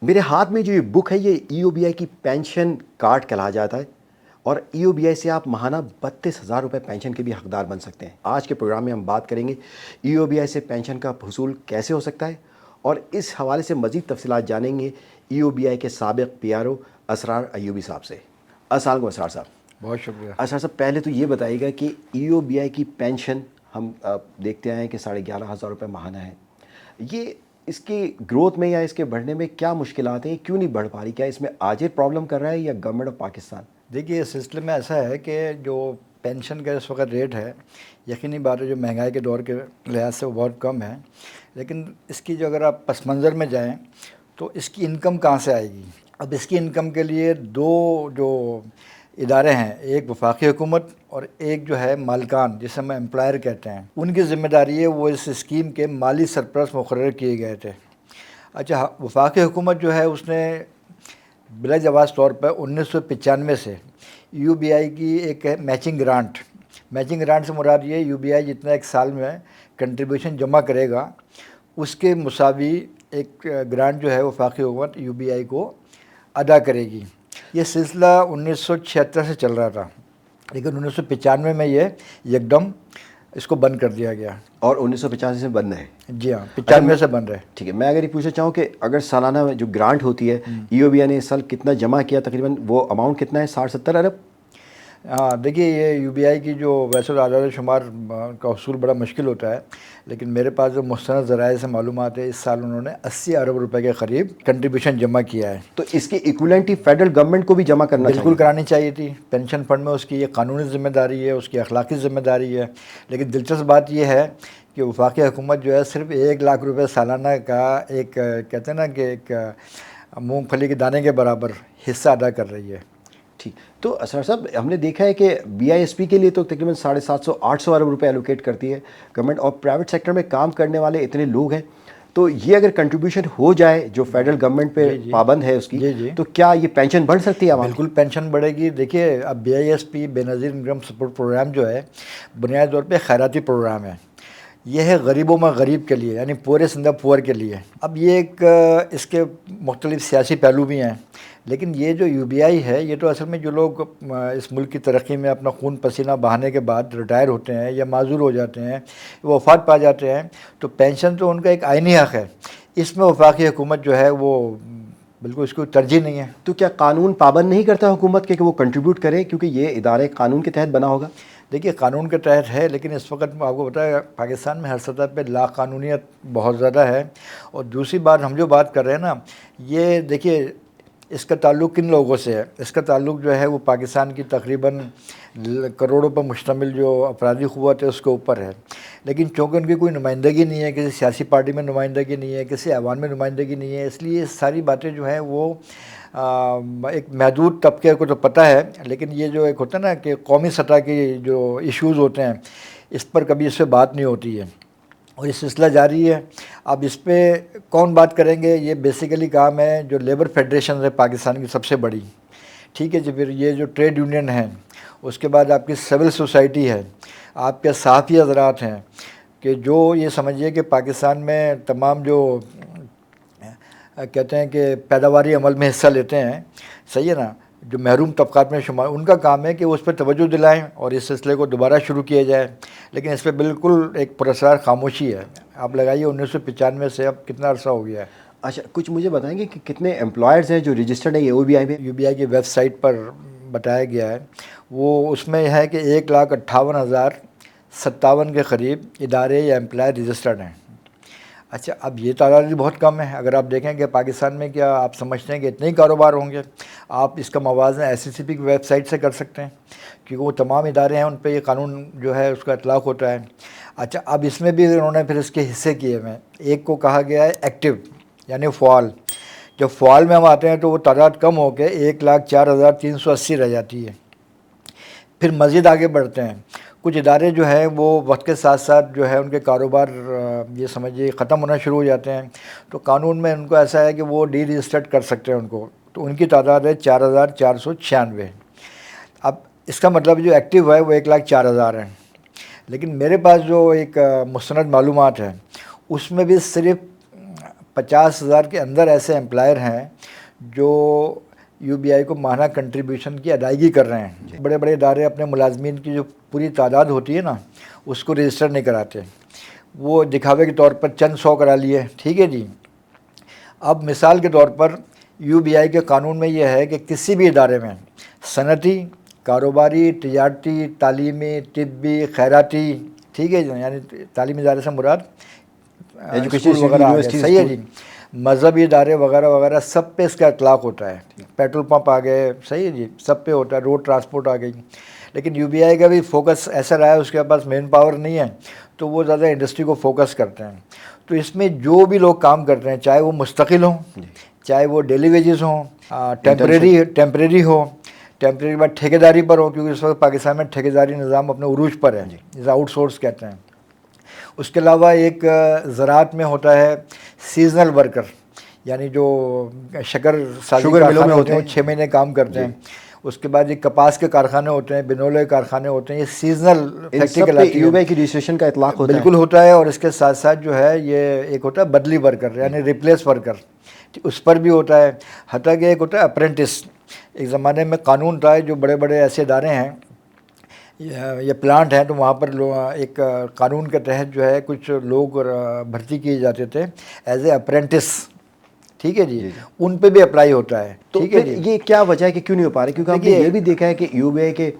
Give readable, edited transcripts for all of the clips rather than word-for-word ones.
میرے ہاتھ میں جو یہ بک ہے یہ ای او بی آئی کی پینشن کارڈ کہا جاتا ہے، اور ای او بی آئی سے آپ ماہانہ 32,000 روپے پینشن کے بھی حقدار بن سکتے ہیں۔ آج کے پروگرام میں ہم بات کریں گے ای او بی آئی سے پینشن کا حصول کیسے ہو سکتا ہے، اور اس حوالے سے مزید تفصیلات جانیں گے ای او بی آئی کے سابق پی آر او اسرار ایوبی صاحب سے۔ السلام علیکم اسرار صاحب۔ بہت شکریہ۔ اسرار صاحب، پہلے تو یہ بتائیے گا کہ ای او بی آئی کی پینشن ہم دیکھتے ہیں کہ 11,500 روپے ماہانہ ہے، یہ اس کی گروتھ میں یا اس کے بڑھنے میں کیا مشکلات ہیں، کیوں نہیں بڑھ پا رہی؟ کیا اس میں آج پرابلم کر رہا ہے یا گورنمنٹ آف پاکستان؟ دیکھیے، اس سلسلے میں ایسا ہے کہ جو پینشن کا اس وقت ریٹ ہے، یقینی بات ہے جو مہنگائی کے دور کے لحاظ سے وہ بہت کم ہے، لیکن اس کی جو اگر آپ پس منظر میں جائیں تو اس کی انکم کہاں سے آئے گی؟ اب اس کی انکم کے لیے دو جو ادارے ہیں، ایک وفاقی حکومت اور ایک جو ہے مالکان، جسے ہم امپلائر کہتے ہیں، ان کی ذمہ داری ہے وہ اس اسکیم کے مالی سرپرست مقرر کیے گئے تھے۔ اچھا، وفاقی حکومت جو ہے اس نے بلا جواز طور پر 1995 سے یو بی آئی کی ایک ہے میچنگ گرانٹ سے مراد یہ یو بی آئی جتنا ایک سال میں کنٹریبیوشن جمع کرے گا اس کے مساوی ایک گرانٹ جو ہے وفاقی حکومت یو بی آئی کو ادا کرے گی۔ یہ سلسلہ 1976 سے چل رہا تھا، لیکن 1995 میں یہ یکدم اس کو بند کر دیا گیا، اور 1985 سے بند ہے؟ جی ہاں، 95 سے بند ہے۔ ٹھیک ہے، میں اگر یہ پوچھنا چاہوں کہ اگر سالانہ جو گرانٹ ہوتی ہے ای او بی آئی نے اس سال کتنا جمع کیا، تقریباً وہ اماؤنٹ کتنا ہے؟ 60-70 ارب؟ ہاں، دیکھیے یہ یو بی آئی کی جو ویسے اعداد و شمار کا حصول بڑا مشکل ہوتا ہے، لیکن میرے پاس جو مستند ذرائع سے معلومات ہے، اس سال انہوں نے 80 ارب روپے کے قریب کنٹریبیوشن جمع کیا ہے۔ تو اس کی ایکویلنٹی فیڈرل گورنمنٹ کو بھی جمع کرنا چاہیے؟ بالکل کرانی چاہیے تھی۔ پینشن فنڈ میں اس کی یہ قانونی ذمہ داری ہے، اس کی اخلاقی ذمہ داری ہے، لیکن دلچسپ بات یہ ہے کہ وفاقی حکومت جو ہے صرف 1 لاکھ روپے سالانہ کا ایک کہتے ہیں نا کہ ایک مونگ پھلی کے دانے کے برابر حصہ ادا کر رہی ہے۔ ٹھیک، تو اسرار صاحب ہم نے دیکھا ہے کہ بی آئی ایس پی کے لیے تو تقریباً 750-800 ارب روپے الوکیٹ کرتی ہے گورنمنٹ، اور پرائیویٹ سیکٹر میں کام کرنے والے اتنے لوگ ہیں، تو یہ اگر کنٹریبیوشن ہو جائے جو فیڈرل گورنمنٹ پہ پابند ہے اس کی، تو کیا یہ پینشن بڑھ سکتی ہے عوام کی؟ بالکل پینشن بڑھے گی۔ دیکھیے، اب بی آئی ایس پی بے نظیر انکم سپورٹ پروگرام جو ہے بنیادی طور پہ خیراتی پروگرام ہے، یہ ہے غریبوں میں غریب کے لیے، یعنی پورے ان دا پور کے لیے۔ اب یہ ایک اس کے مختلف سیاسی پہلو بھی ہیں، لیکن یہ جو یو بی آئی ہے یہ تو اصل میں جو لوگ اس ملک کی ترقی میں اپنا خون پسینہ بہانے کے بعد ریٹائر ہوتے ہیں یا معذور ہو جاتے ہیں، وہ وفات پا جاتے ہیں، تو پینشن تو ان کا ایک آئینی حق ہے، اس میں وفاقی حکومت جو ہے وہ بالکل اس کو ترجیح نہیں ہے۔ تو کیا قانون پابند نہیں کرتا حکومت کے کہ وہ کنٹریبیوٹ کرے، کیونکہ یہ ادارے قانون کے تحت بنا ہوگا؟ دیکھیے، قانون کے تحت ہے، لیکن اس وقت آپ کو بتایا پاکستان میں ہر سطح پہ لا قانونیت بہت زیادہ ہے، اور دوسری بات ہم جو بات کر رہے ہیں نا، یہ دیکھیے اس کا تعلق کن لوگوں سے ہے؟ اس کا تعلق جو ہے وہ پاکستان کی تقریباً کروڑوں پر مشتمل جو افرادی قوت ہے اس کے اوپر ہے، لیکن چونکہ ان کی کوئی نمائندگی نہیں ہے، کسی سیاسی پارٹی میں نمائندگی نہیں ہے، کسی ایوان میں نمائندگی نہیں ہے، اس لیے یہ ساری باتیں جو ہیں وہ ایک محدود طبقے کو تو پتہ ہے، لیکن یہ جو ایک ہوتا ہے نا کہ قومی سطح کی جو ایشوز ہوتے ہیں اس پر کبھی اس سے بات نہیں ہوتی ہے، اور یہ سلسلہ جاری ہے۔ اب اس پہ کون بات کریں گے؟ یہ بیسیکلی کام ہے جو لیبر فیڈریشن ہے پاکستان کی سب سے بڑی، ٹھیک ہے جی، پھر یہ جو ٹریڈ یونین ہیں، اس کے بعد آپ کی سول سوسائٹی ہے، آپ کے صحافی حضرات ہیں، کہ جو یہ سمجھیے کہ پاکستان میں تمام جو کہتے ہیں کہ پیداواری عمل میں حصہ لیتے ہیں، صحیح ہے نا، جو محروم طبقات میں شمار، ان کا کام ہے کہ وہ اس پہ توجہ دلائیں اور اس سلسلے کو دوبارہ شروع کیا جائے، لیکن اس پہ بالکل ایک پراسرار خاموشی ہے۔ آپ لگائیے 1995 سے اب کتنا عرصہ ہو گیا ہے۔ اچھا، کچھ مجھے بتائیں گے کہ کتنے امپلائرز ہیں جو رجسٹرڈ ہیں یہ او بی آئی میں؟ یو بی آئی کی ویب سائٹ پر بتایا گیا ہے، وہ اس میں ہے کہ 1,58,057 کے قریب ادارے یا امپلائر رجسٹرڈ ہیں۔ اچھا، اب یہ تعداد بھی بہت کم ہے۔ اگر آپ دیکھیں کہ پاکستان میں کیا آپ سمجھتے ہیں کہ اتنے ہی کاروبار ہوں گے؟ آپ اس کا موازنہ ایس سی سی پی کی ویب سائٹ سے کر سکتے ہیں، کیونکہ وہ تمام ادارے ہیں، ان پہ یہ قانون جو ہے اس کا اطلاق ہوتا ہے۔ اچھا، اب اس میں بھی انہوں نے پھر اس کے حصے کیے ہوئے ہیں۔ ایک کو کہا گیا ہے ایکٹیو، یعنی فعال۔ جب فعال میں ہم آتے ہیں تو وہ تعداد کم ہو کے 1,04,380 رہ جاتی ہے۔ پھر مزید آگے بڑھتے ہیں، کچھ ادارے جو ہیں وہ وقت کے ساتھ ساتھ جو ہے ان کے کاروبار یہ سمجھیے ختم ہونا شروع ہو جاتے ہیں، تو قانون میں ان کو ایسا ہے کہ وہ ڈی رجسٹرڈ کر سکتے ہیں ان کو، تو ان کی تعداد ہے 4,496۔ اب اس کا مطلب جو ایکٹیو ہے وہ 1,04,000 ہیں، لیکن میرے پاس جو ایک مستند معلومات ہے اس میں بھی صرف 50,000 کے اندر ایسے امپلائر ہیں جو یو بی آئی کو ماہانہ کنٹریبیوشن کی ادائیگی کر رہے ہیں. بڑے بڑے ادارے اپنے ملازمین کی جو پوری تعداد ہوتی ہے نا اس کو رجسٹر نہیں کراتے, وہ دکھاوے کے طور پر چند 100 کرا لیے, ٹھیک ہے جی. اب مثال کے طور پر یو بی آئی کے قانون میں یہ ہے کہ کسی بھی ادارے میں صنعتی, کاروباری, تجارتی, تعلیمی, طبی, خیراتی, ٹھیک ہے جی, یعنی تعلیمی ادارے سے مراد اسکول وغیرہ آ گئے, صحیح ہے جی, مذہبی ادارے وغیرہ وغیرہ سب پہ اس کا اطلاق ہوتا ہے. پیٹرول پمپ آ گئے, صحیح ہے جی, سب پہ ہوتا ہے. روڈ ٹرانسپورٹ آ گئی. لیکن یو بی آئی کا بھی فوکس ایسا رہا ہے, اس کے پاس مین پاور نہیں ہے تو وہ زیادہ انڈسٹری کو فوکس کرتے ہیں. تو اس میں جو بھی لوگ کام کرتے ہیں, چاہے وہ مستقل ہوں, چاہے وہ ڈیلی ویجز ہوں, ٹیمپریری ہو, ٹیمپریری بعد ٹھیکیداری پر ہو, کیونکہ اس وقت پاکستان میں ٹھیکیداری نظام اپنے عروج پر ہے, جسے آؤٹ سورس کہتے ہیں. اس کے علاوہ ایک زراعت میں ہوتا ہے سیزنل ورکر, یعنی جو شکر سازی کارخانے ہوتے ہیں 6 مہینے کام کرتے ہیں. اس کے بعد یہ کپاس کے کارخانے ہوتے ہیں, بنولے کارخانے ہوتے ہیں, یہ سیزنل فیکٹری کہلاتی ہے. یو بی آئی کی رجسٹریشن کا اطلاق ہوتا ہے, بالکل ہوتا ہے. اور اس کے ساتھ ساتھ جو ہے یہ ایک ہوتا ہے بدلی ورکر, یعنی ریپلیس ورکر, اس پر بھی ہوتا ہے. حتیٰ کہ ایک ہوتا ہے اپرینٹس. ایک زمانے میں قانون تھا, جو بڑے بڑے ایسے ادارے ہیں, یہ پلانٹ ہیں, تو وہاں پر ایک قانون کے تحت جو ہے کچھ لوگ بھرتی کیے جاتے تھے ایز اے اپرینٹس, ٹھیک ہے جی, ان پہ بھی اپلائی ہوتا ہے. تو یہ کیا وجہ ہے کہ کیوں نہیں ہو پا رہے؟ کیونکہ ہم نے یہ بھی دیکھا ہے کہ یو بی آئی کے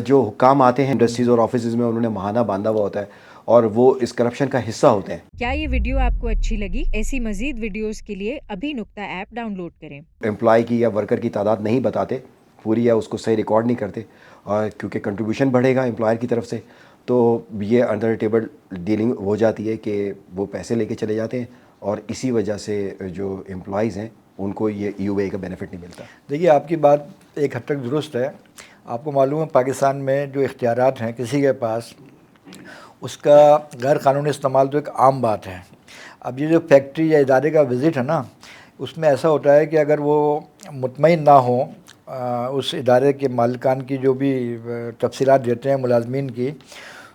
جو حکام آتے ہیں انڈسٹریز اور آفیسز میں, انہوں نے ماہانہ باندھا ہوا ہوتا ہے اور وہ اس کرپشن کا حصہ ہوتے ہیں. کیا یہ ویڈیو آپ کو اچھی لگی؟ ایسی مزید ویڈیوز کے لیے ابھی نقطہ ایپ ڈاؤن لوڈ کریں. امپلائی کی یا ورکر کی تعداد نہیں بتاتے پوری, یا اس کو صحیح ریکارڈ نہیں کرتے, اور کیونکہ کنٹریبیوشن بڑھے گا امپلائر کی طرف سے تو یہ انڈر ٹیبل ڈیلنگ ہو جاتی ہے کہ وہ پیسے لے کے چلے جاتے ہیں, اور اسی وجہ سے جو امپلائیز ہیں ان کو یہ یو بی آئی کا بینیفٹ نہیں ملتا. دیکھیے آپ کی بات ایک حد تک درست ہے. آپ کو معلوم ہے پاکستان میں جو اختیارات ہیں کسی کے پاس, اس کا غیر قانونی استعمال تو ایک عام بات ہے. اب یہ جو فیکٹری یا ادارے کا وزٹ ہے نا, اس میں ایسا ہوتا ہے کہ اگر وہ مطمئن نہ ہوں اس ادارے کے مالکان کی جو بھی تفصیلات دیتے ہیں ملازمین کی,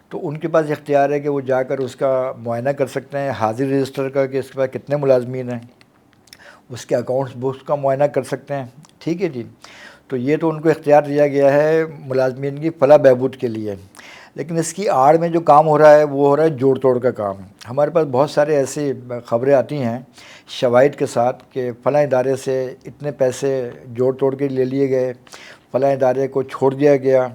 تو ان کے پاس اختیار ہے کہ وہ جا کر اس کا معائنہ کر سکتے ہیں حاضر رجسٹر کا, کہ اس کے پاس کتنے ملازمین ہیں, اس کے اکاؤنٹس بکس کا معائنہ کر سکتے ہیں, ٹھیک ہے جی. تو یہ تو ان کو اختیار دیا گیا ہے ملازمین کی فلاح بہبود کے لیے. لیکن اس کی آڑ میں جو کام ہو رہا ہے وہ ہو رہا ہے جوڑ توڑ کا کام. ہمارے پاس بہت سارے ایسی خبریں آتی ہیں شواہد کے ساتھ کہ فلاں ادارے سے اتنے پیسے جوڑ توڑ کے لے لیے گئے, فلاں ادارے کو چھوڑ دیا گیا.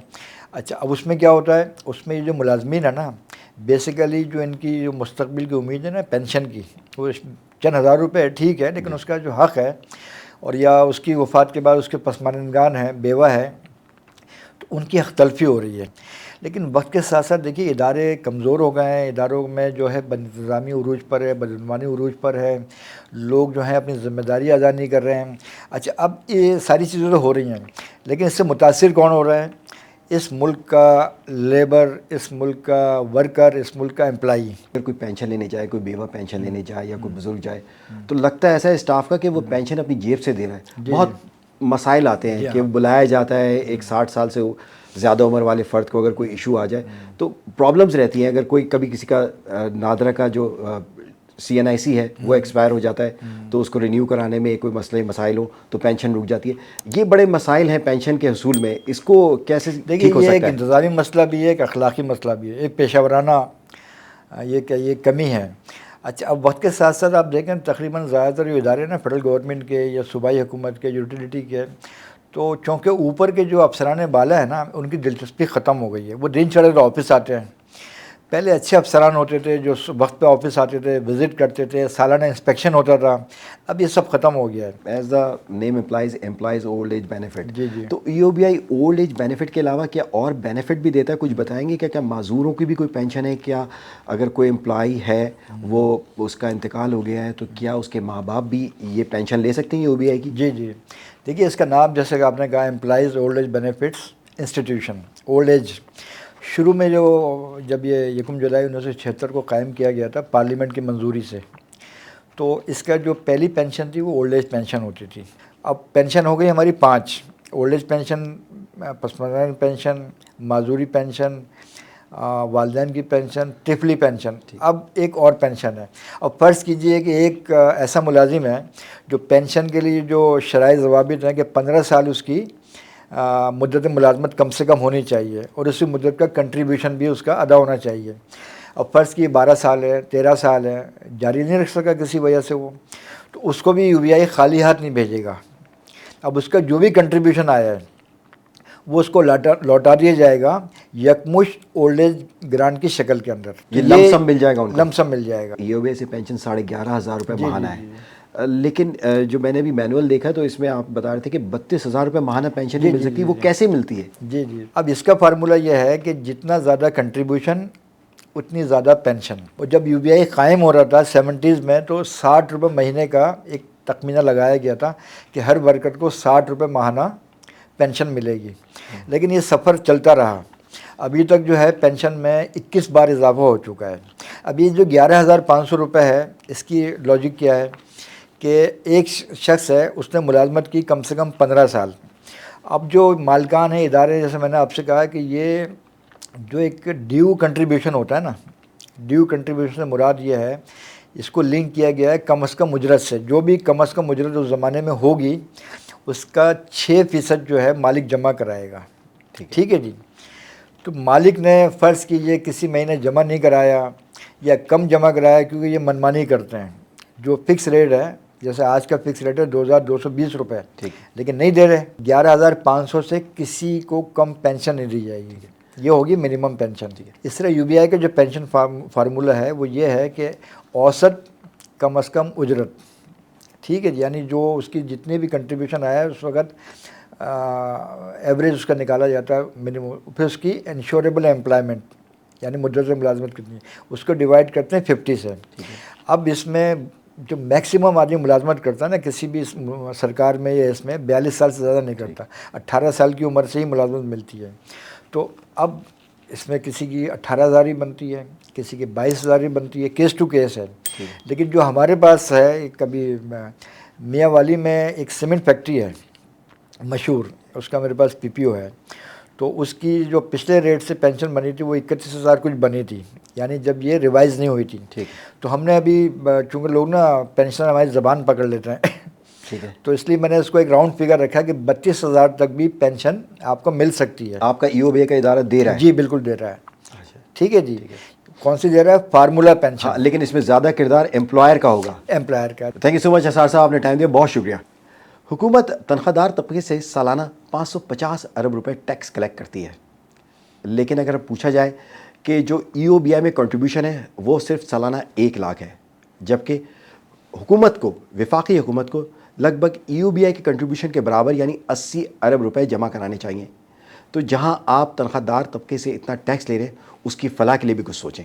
اچھا, اب اس میں کیا ہوتا ہے, اس میں یہ جو ملازمین ہیں نا, بیسیکلی جو ان کی جو مستقبل کی امید ہے نا پینشن کی, وہ چند ہزار روپے ہے, ٹھیک ہے, لیکن اس کا جو حق ہے, اور یا اس کی وفات کے بعد اس کے پسماندگان ہیں, بیوہ ہے, تو ان کی حق تلفی ہو رہی ہے. لیکن وقت کے ساتھ ساتھ دیکھیے ادارے کمزور ہو گئے ہیں, اداروں میں جو ہے بد انتظامی عروج پر ہے, بدعنوانی عروج پر ہے, لوگ جو ہیں اپنی ذمہ داری ادا نہیں کر رہے ہیں. اچھا, اب یہ ساری چیزیں تو ہو رہی ہیں, لیکن اس سے متاثر کون ہو رہا ہے؟ اس ملک کا لیبر, اس ملک کا ورکر, اس ملک کا امپلائی. اگر کوئی پینشن لینے جائے, کوئی بیوہ پینشن لینے جائے یا کوئی بزرگ جائے, تو لگتا ہے ایسا ہے اسٹاف کا کہ وہ پینشن اپنی جیب سے دے رہا ہے. بہت مسائل آتے ہیں کہ بلایا جاتا ہے ایک 60 سال سے زیادہ عمر والے فرد کو, اگر کوئی ایشو آ جائے تو پرابلمز رہتی ہیں. اگر کوئی کبھی کسی کا نادرہ کا جو سی این آئی سی ہے وہ ایکسپائر ہو جاتا ہے تو اس کو رینیو کرانے میں کوئی مسائل ہو تو پینشن رک جاتی ہے. یہ بڑے مسائل ہیں پینشن کے حصول میں, اس کو کیسے ٹھیک ہو سکتا ہے؟ ایک انتظامی مسئلہ بھی ہے, ایک اخلاقی مسئلہ بھی ہے, ایک پیشہ ورانہ یہ کمی ہے. اچھا, اب وقت کے ساتھ ساتھ آپ دیکھیں تقریباً زیادہ تر جو ادارے نا فیڈرل گورنمنٹ کے یا صوبائی حکومت کے, یوٹیلیٹی کے, تو چونکہ اوپر کے جو افسران بالا ہیں نا, ان کی دلچسپی ختم ہو گئی ہے. وہ دن چڑھے آفس آتے ہیں. پہلے اچھے افسران ہوتے تھے جو وقت پہ آفس آتے تھے, وزٹ کرتے تھے, سالانہ انسپیکشن ہوتا تھا. اب یہ سب ختم ہو گیا ہے. As the name employees old age benefit. جی جی. تو E O B I old age benefit کے علاوہ کیا اور بینیفٹ بھی دیتا ہے؟ کچھ بتائیں گے کیا معذوروں کی بھی کوئی پینشن ہے کیا؟ اگر کوئی امپلائی ہے وہ اس کا انتقال ہو گیا ہے تو کیا اس کے ماں باپ بھی یہ پینشن لے سکتے ہیں ای او بی آئی کی؟ جی جی. دیکھیے اس کا نام جیسے کہ آپ نے کہا employees old age benefits institution. Old age شروع میں جب یہ 1 جولائی 1976 کو قائم کیا گیا تھا پارلیمنٹ کی منظوری سے, تو اس کا جو پہلی پینشن تھی وہ اولڈ ایج پینشن ہوتی تھی. اب پینشن ہو گئی ہماری 5: اولڈ ایج پینشن, پسماندگان پینشن, معذوری پینشن, والدین کی پینشن، طفلی پینشن، اب ایک اور پینشن ہے. اب فرض کیجئے کہ ایک ایسا ملازم ہے جو پینشن کے لیے جو شرائط ضوابط ہیں کہ 15 سال اس کی مدت ملازمت کم سے کم ہونی چاہیے اور اسی مدت کا کنٹریبیوشن بھی اس کا ادا ہونا چاہیے. اب فرض کی 12 سال ہے، 13 سال ہے، جاری نہیں رکھ سکا کسی وجہ سے وہ، تو اس کو بھی یو بی آئی خالی ہاتھ نہیں بھیجے گا. اب اس کا جو بھی کنٹریبیوشن آیا ہے وہ اس کو لوٹا دیا جائے گا یکمشت اولڈ ایج گرانٹ کی شکل کے اندر. یہ لم سم مل جائے گا ان کو، لم سم مل جائے گا. ای او بی آئی سے پینشن 11,500 روپے ماہانہ ہے. لیکن جو میں نے بھی مینول دیکھا تو اس میں آپ بتا رہے تھے کہ 32,000 روپے ماہانہ پینشن مل سکتی ہے. وہ کیسے ملتی ہے؟ جی جی، اب اس کا فارمولہ یہ ہے کہ جتنا زیادہ کنٹریبیوشن اتنی زیادہ پینشن. اور جب یو بی آئی قائم ہو رہا تھا 70s میں تو 60 روپے مہینے کا ایک تخمینہ لگایا گیا تھا کہ ہر ورکر کو 60 روپے ماہانہ پینشن ملے گی. لیکن یہ سفر چلتا رہا، ابھی تک جو ہے پینشن میں 21 بار اضافہ ہو چکا ہے. اب یہ جو 11,500 روپے ہے، اس کی لاجک کیا ہے کہ ایک شخص ہے، اس نے ملازمت کی کم سے کم 15 سال. اب جو مالکان ہیں ادارے، جیسے میں نے آپ سے کہا کہ یہ جو ایک ڈیو کنٹریبیوشن ہوتا ہے نا، ڈیو کنٹریبیوشن سے مراد یہ ہے، اس کو لنک کیا گیا ہے کم از کم اجرت سے. جو بھی کم از کم اجرت اس زمانے میں ہوگی اس کا 6% جو ہے مالک جمع کرائے گا. ٹھیک ہے جی. تو مالک نے فرض کیجئے کسی مہینے جمع نہیں کرایا یا کم جمع کرایا، کیونکہ یہ منمانی کرتے ہیں. جو فکس ریٹ ہے، جیسے آج کا فکس ریٹ ہے 2,220 روپے، لیکن نہیں دے رہے. 11,500 سے کسی کو کم پینشن نہیں دی جائے گی، یہ ہوگی منیمم پینشن. اس طرح یو بی آئی کا جو پینشن فارمولہ ہے وہ یہ ہے کہ اوسط کم از کم اجرت. ٹھیک ہے جی، یعنی جو اس کی جتنے بھی کنٹریبیوشن آیا ہے اس وقت ایوریج اس کا نکالا جاتا ہے منیمم. پھر اس کی انشوریبل امپلائمنٹ یعنی مدت ملازمت کتنی ہے اس کو ڈیوائڈ کرتے ہیں 50 سے. اب اس میں جو میکسیمم آدمی ملازمت کرتا ہے نا کسی بھی سرکار میں یا اس میں 42 سال سے زیادہ نہیں کرتا، 18 سال کی عمر سے ہی ملازمت ملتی ہے. تو اب اس میں کسی کی 18,000 ہی بنتی ہے، کسی کی 22,000 ہی بنتی ہے، کیس ٹو کیس ہے. لیکن جو ہمارے پاس ہے، کبھی میاں والی میں ایک سیمنٹ فیکٹری ہے مشہور، اس کا میرے پاس پی پی او ہے. تو اس کی جو پچھلے ریٹ سے پینشن بنی تھی وہ 31,000 کچھ بنی تھی، یعنی جب یہ ریوائز نہیں ہوئی تھی. تو ہم نے ابھی، چونکہ لوگ نا پینشن ہماری زبان پکڑ لیتے ہیں تو اس لیے میں نے اس کو ایک راؤنڈ فگر رکھا کہ 32,000 تک بھی پینشن آپ کو مل سکتی ہے. آپ کا ای او بی آئی کا ادارہ دے رہا ہے؟ جی بالکل دے رہا ہے. ٹھیک ہے جی. کون سی دے رہا ہے؟ Formula pension. لیکن اس میں زیادہ کردار امپلائر کا ہوگا. امپلائر کا. تھینک یو سو مچ اسرار صاحب، آپ نے ٹائم دیا، بہت شکریہ. حکومت تنخواہ دار طبقے سے سالانہ 550 ارب روپے ٹیکس کلیکٹ کرتی ہے. لیکن اگر پوچھا جائے کہ جو ای او بی آئی میں کنٹریبیوشن ہے وہ صرف سالانہ 1 لاکھ ہے، جبکہ حکومت کو، وفاقی حکومت کو لگ بھگ ای او بی آئی کے کنٹریبیوشن کے برابر یعنی 80 ارب روپے جمع کرانے چاہیے. تو جہاں آپ تنخواہ دار طبقے سے اتنا ٹیکس لے رہے ہیں اس کی فلاح کے لیے بھی کچھ سوچیں.